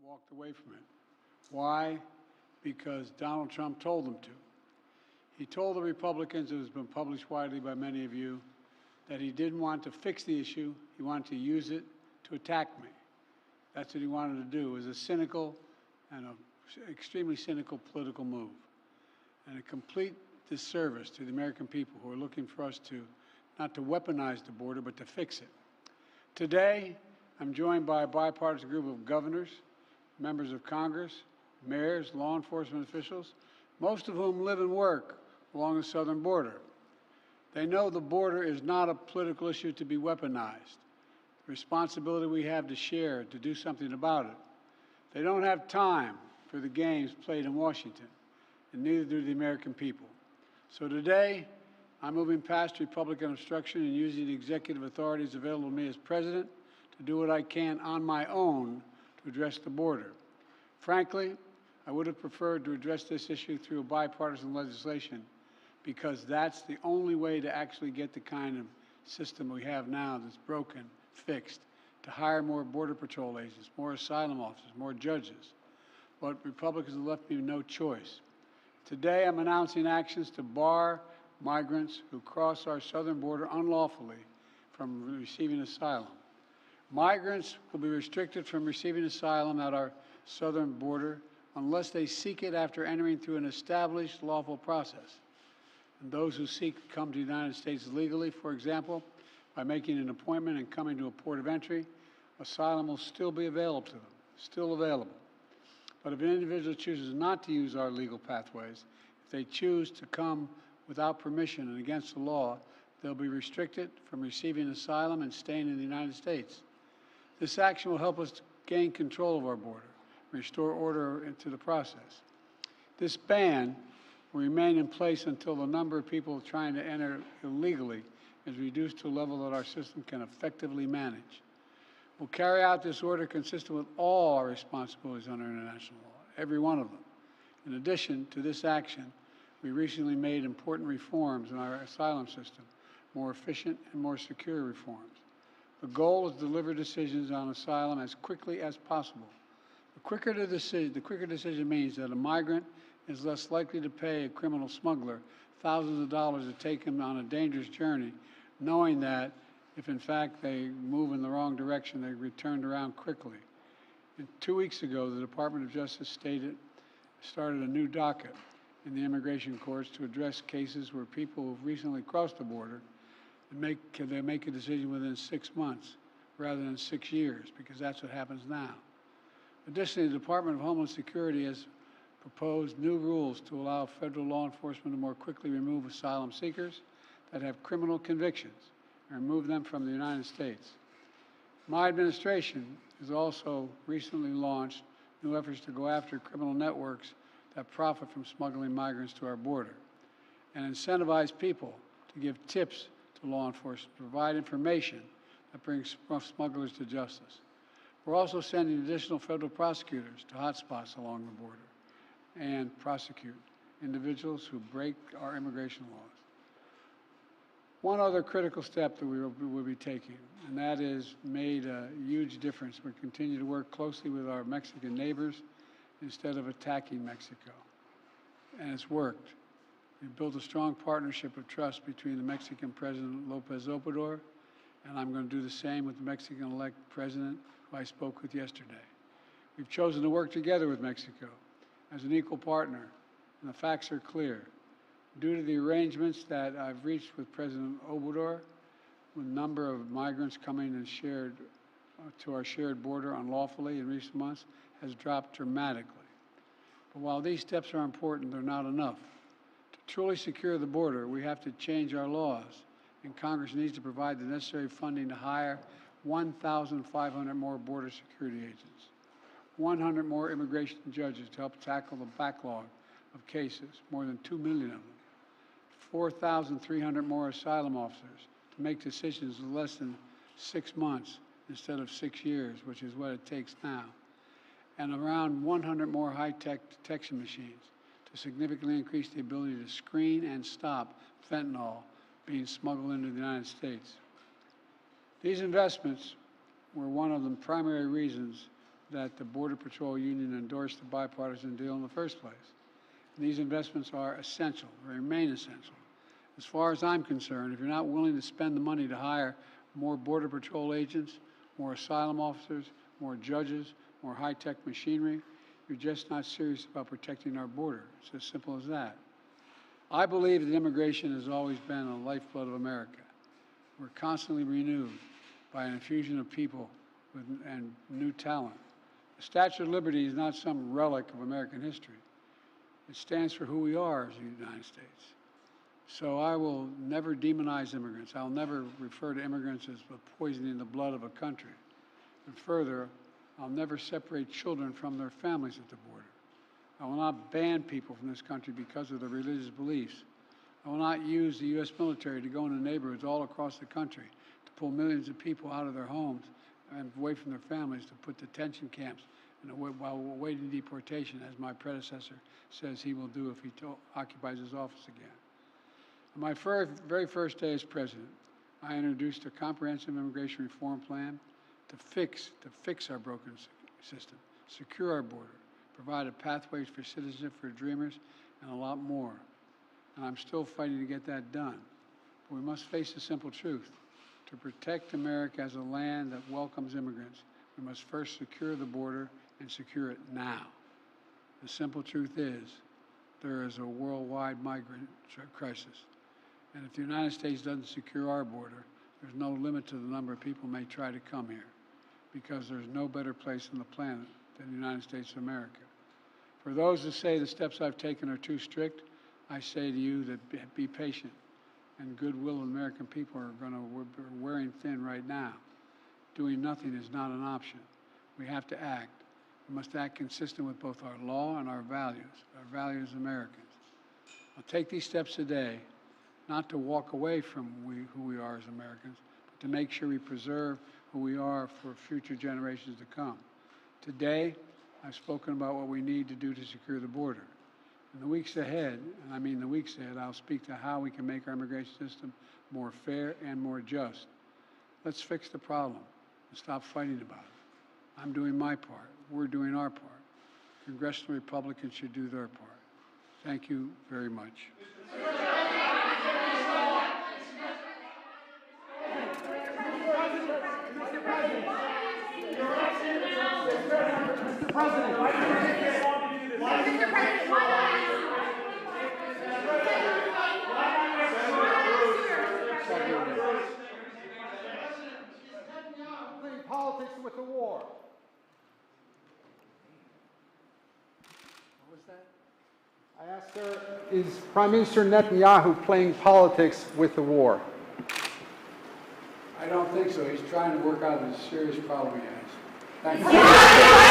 walked away from it. Why? Because Donald Trump told them to. He told the Republicans, it has been published widely by many of you, that he didn't want to fix the issue, he wanted to use it to attack me. That's what he wanted to do. It was a cynical and an extremely cynical political move, and a complete disservice to the American people who are looking for us to not to weaponize the border, but to fix it. Today, I'm joined by a bipartisan group of governors, members of Congress, mayors, law enforcement officials, most of whom live and work along the southern border. They know the border is not a political issue to be weaponized. The responsibility we have to share to do something about it. They don't have time for the games played in Washington, and neither do the American people. So today, I'm moving past Republican obstruction and using the executive authorities available to me as president to do what I can on my own to address the border. Frankly, I would have preferred to address this issue through a bipartisan legislation, because that's the only way to actually get the kind of system we have now that's broken, fixed, to hire more Border Patrol agents, more asylum officers, more judges. But Republicans have left me no choice. Today, I'm announcing actions to bar migrants who cross our southern border unlawfully from receiving asylum. Migrants will be restricted from receiving asylum at our southern border unless they seek it after entering through an established lawful process. And those who seek to come to the United States legally, for example, by making an appointment and coming to a port of entry, asylum will still be available to them, still available. But if an individual chooses not to use our legal pathways, if they choose to come without permission and against the law, they'll be restricted from receiving asylum and staying in the United States. This action will help us to gain control of our border, restore order into the process. This ban will remain in place until the number of people trying to enter illegally is reduced to a level that our system can effectively manage. We'll carry out this order consistent with all our responsibilities under international law, every one of them. In addition to this action, we recently made important reforms in our asylum system, more efficient and more secure reforms. The goal is to deliver decisions on asylum as quickly as possible. The quicker decision means that a migrant is less likely to pay a criminal smuggler thousands of dollars to take him on a dangerous journey, knowing that if in fact they move in the wrong direction, they're returned around quickly. And 2 weeks ago, the Department of Justice started a new docket in the immigration courts to address cases where people who've recently crossed the border and they make a decision within 6 months rather than 6 years, because that's what happens now. Additionally, the Department of Homeland Security has proposed new rules to allow federal law enforcement to more quickly remove asylum seekers that have criminal convictions and remove them from the United States. My administration has also recently launched new efforts to go after criminal networks that profit from smuggling migrants to our border, and incentivize people to give tips to law enforcement, provide information that brings smugglers to justice. We're also sending additional federal prosecutors to hotspots along the border and prosecute individuals who break our immigration laws. One other critical step that we will be taking, and that has made a huge difference. We continue to work closely with our Mexican neighbors instead of attacking Mexico. And it's worked. We've built a strong partnership of trust between the Mexican President López Obrador, and I'm going to do the same with the Mexican-elect President who I spoke with yesterday. We've chosen to work together with Mexico as an equal partner, and the facts are clear. Due to the arrangements that I've reached with President Obrador, the number of migrants coming and to our shared border unlawfully in recent months has dropped dramatically. But while these steps are important, they're not enough. To truly secure the border, we have to change our laws, and Congress needs to provide the necessary funding to hire 1,500 more border security agents, 100 more immigration judges to help tackle the backlog of cases, more than 2 million of them, 4,300 more asylum officers to make decisions in less than 6 months instead of 6 years, which is what it takes now, and around 100 more high-tech detection machines to significantly increase the ability to screen and stop fentanyl being smuggled into the United States. These investments were one of the primary reasons that the Border Patrol Union endorsed the bipartisan deal in the first place. And these investments are essential, they remain essential. As far as I'm concerned, if you're not willing to spend the money to hire more Border Patrol agents, more asylum officers, more judges, more high-tech machinery, you're just not serious about protecting our border. It's as simple as that. I believe that immigration has always been a lifeblood of America. We're constantly renewed by an infusion of people and new talent. The Statue of Liberty is not some relic of American history. It stands for who we are as the United States. So I will never demonize immigrants. I'll never refer to immigrants as poisoning the blood of a country. And further, I'll never separate children from their families at the border. I will not ban people from this country because of their religious beliefs. I will not use the U.S. military to go into neighborhoods all across the country to pull millions of people out of their homes and away from their families to put detention camps while awaiting deportation, as my predecessor says he will do if he occupies his office again. On my very first day as president, I introduced a comprehensive immigration reform plan to fix our broken system, secure our border, provide a pathway for citizenship for dreamers, and a lot more. And I'm still fighting to get that done. But we must face the simple truth. To protect America as a land that welcomes immigrants, we must first secure the border and secure it now. The simple truth is, there is a worldwide migrant crisis. And if the United States doesn't secure our border, there's no limit to the number of people who may try to come here, because there's no better place on the planet than the United States of America. For those who say the steps I've taken are too strict, I say to you that be patient. And goodwill of American people are wearing thin right now. Doing nothing is not an option. We have to act. We must act consistent with both our law and our values as Americans. I'll take these steps today, not to walk away from who we are as Americans, but to make sure we preserve who we are for future generations to come. Today, I've spoken about what we need to do to secure the border. In the weeks ahead, and I mean the weeks ahead, I'll speak to how we can make our immigration system more fair and more just. Let's fix the problem and stop fighting about it. I'm doing my part. We're doing our part. Congressional Republicans should do their part. Thank you very much. Politics with the war. What was that? I asked her, is Prime Minister Netanyahu playing politics with the war? I don't think so. He's trying to work out a serious problem he has. Thank you.